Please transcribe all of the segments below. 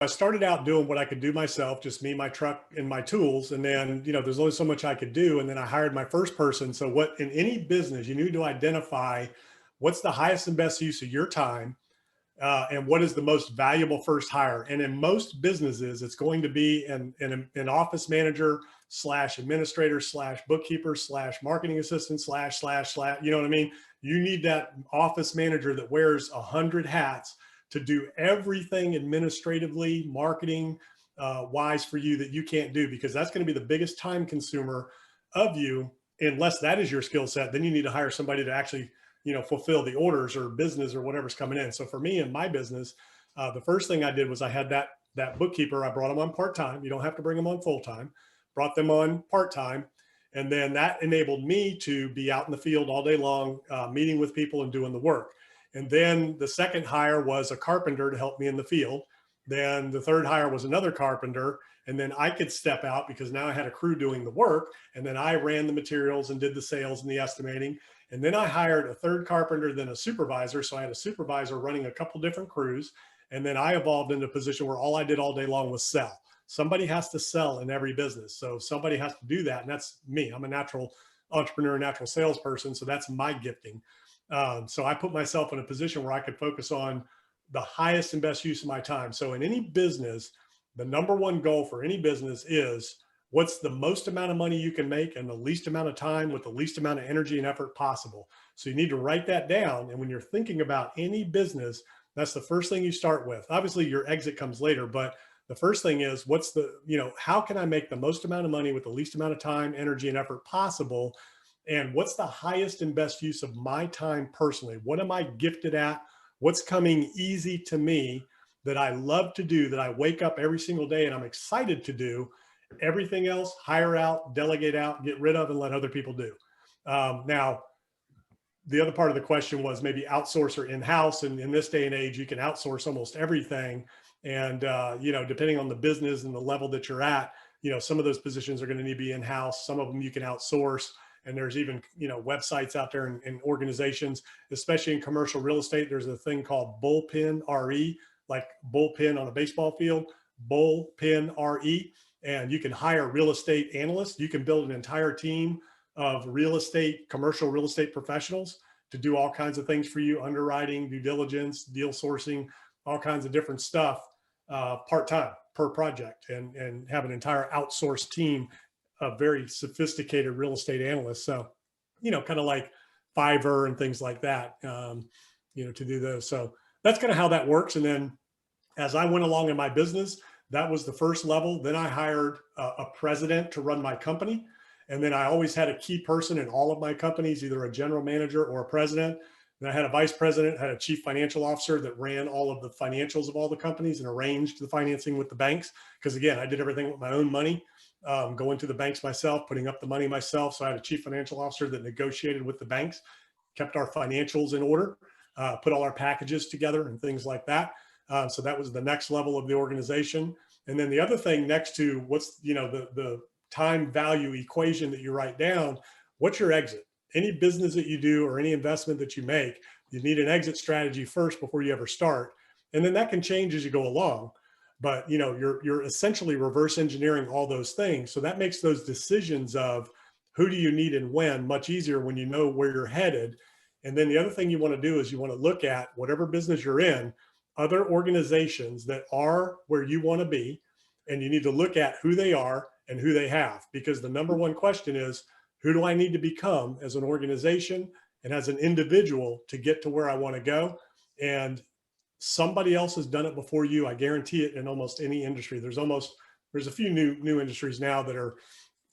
I started out doing what I could do myself, just me, my truck, and my tools. And then, there's only so much I could do. And then I hired my first person. So, what in any business, you need to identify what's the highest and best use of your time, and what is the most valuable first hire. And in most businesses, it's going to be an office manager slash administrator slash bookkeeper slash marketing assistant slash, you know what I mean? You need that office manager that wears 100 hats to do everything administratively, marketing wise for you that you can't do, because that's going to be the biggest time consumer of you. Unless that is your skill set, then you need to hire somebody to actually, fulfill the orders or business or whatever's coming in. So for me in my business, the first thing I did was I had that bookkeeper. I brought them on part-time. You don't have to bring them on full-time. Brought them on part-time. And then that enabled me to be out in the field all day long, meeting with people and doing the work. And then the second hire was a carpenter to help me in the field. Then the third hire was another carpenter. And then I could step out because now I had a crew doing the work. And then I ran the materials and did the sales and the estimating. And then I hired a third carpenter, then a supervisor. So I had a supervisor running a couple different crews. And then I evolved into a position where all I did all day long was sell. Somebody has to sell in every business. So somebody has to do that. And that's me. I'm a natural entrepreneur, natural salesperson. So that's my gifting. So I put myself in a position where I could focus on the highest and best use of my time. So in any business, the number one goal for any business is what's the most amount of money you can make in the least amount of time with the least amount of energy and effort possible. So you need to write that down. And when you're thinking about any business, that's the first thing you start with. Obviously your exit comes later, but the first thing is how can I make the most amount of money with the least amount of time, energy, and effort possible? And what's the highest and best use of my time personally? What am I gifted at? What's coming easy to me that I love to do, that I wake up every single day and I'm excited to do? Everything else, hire out, delegate out, get rid of, and let other people do. Now, the other part of the question was maybe outsource or in-house. And in this day and age, you can outsource almost everything. And, depending on the business and the level that you're at, some of those positions are going to need to be in-house. Some of them you can outsource. And there's even, websites out there and organizations, especially in commercial real estate. There's a thing called bullpen RE, like bullpen on a baseball field, bullpen RE. And you can hire real estate analysts. You can build an entire team of commercial real estate professionals to do all kinds of things for you: underwriting, due diligence, deal sourcing, all kinds of different stuff, part-time per project, and have an entire outsourced team of very sophisticated real estate analysts. So, kind of like Fiverr and things like that, to do those. So that's kind of how that works. And then as I went along in my business, that was the first level. Then I hired a president to run my company. And then I always had a key person in all of my companies, either a general manager or a president. Then I had a vice president, had a chief financial officer that ran all of the financials of all the companies and arranged the financing with the banks. Because again, I did everything with my own money, going to the banks myself, putting up the money myself. So I had a chief financial officer that negotiated with the banks, kept our financials in order, put all our packages together and things like that. So that was the next level of the organization. And then the other thing next to what's, the time value equation that you write down, what's your exit? Any business that you do or any investment that you make, you need an exit strategy first before you ever start. And then that can change as you go along. But, you're essentially reverse engineering all those things. So that makes those decisions of who do you need and when much easier when you know where you're headed. And then the other thing you want to do is you want to look at whatever business you're in, other organizations that are where you want to be, and you need to look at who they are and who they have, because the number one question is, who do I need to become as an organization and as an individual to get to where I want to go? And somebody else has done it before you. I guarantee it in almost any industry. There's a few new industries now that are,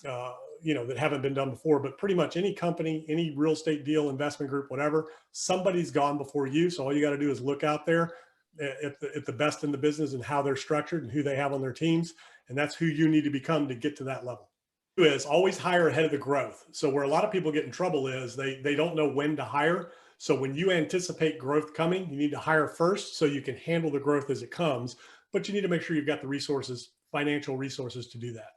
that haven't been done before, but pretty much any company, any real estate deal, investment group, whatever, somebody's gone before you. So all you got to do is look out there at the best in the business and how they're structured and who they have on their teams. And that's who you need to become to get to that level. Is always hire ahead of the growth. So where a lot of people get in trouble is they don't know when to hire. So when you anticipate growth coming, you need to hire first so you can handle the growth as it comes, but you need to make sure you've got the resources, financial resources to do that.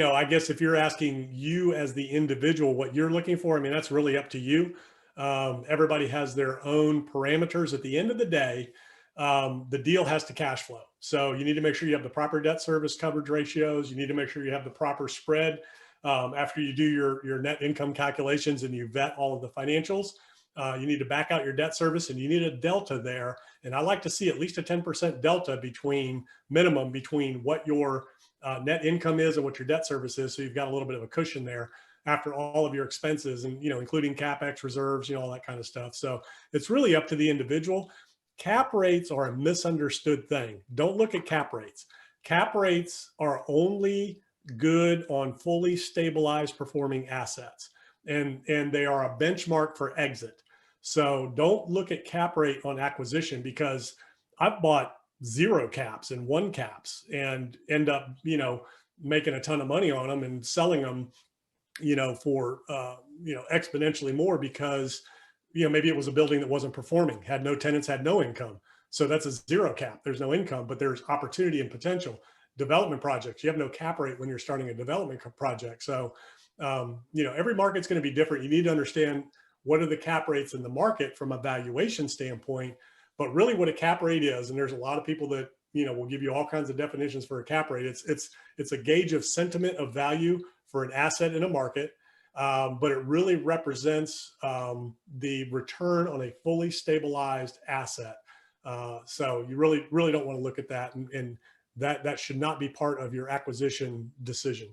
I guess if you're asking you as the individual what you're looking for, I mean, that's really up to you. Everybody has their own parameters. At the end of the day, the deal has to cash flow. So you need to make sure you have the proper debt service coverage ratios. You need to make sure you have the proper spread after you do your net income calculations and you vet all of the financials. You need to back out your debt service, and you need a delta there. And I like to see at least a 10% delta between minimum between what your net income is and what your debt service is. So you've got a little bit of a cushion there after all of your expenses, and including capex reserves, all that kind of stuff. So it's really up to the individual. Cap rates are a misunderstood thing. Don't look at cap rates. Cap rates are only good on fully stabilized performing assets, and they are a benchmark for exit. So don't look at cap rate on acquisition, because I've bought 0 caps and 1 caps and end up, making a ton of money on them and selling them, for, exponentially more, because, maybe it was a building that wasn't performing, had no tenants, had no income. So that's a 0 cap. There's no income, but there's opportunity and potential. Development projects, you have no cap rate when you're starting a development project. So, every market's going to be different. You need to understand what are the cap rates in the market from a valuation standpoint, but really what a cap rate is. And there's a lot of people that, will give you all kinds of definitions for a cap rate. It's a gauge of sentiment of value for an asset in a market. But it really represents the return on a fully stabilized asset. So you really don't want to look at that, and that should not be part of your acquisition decision.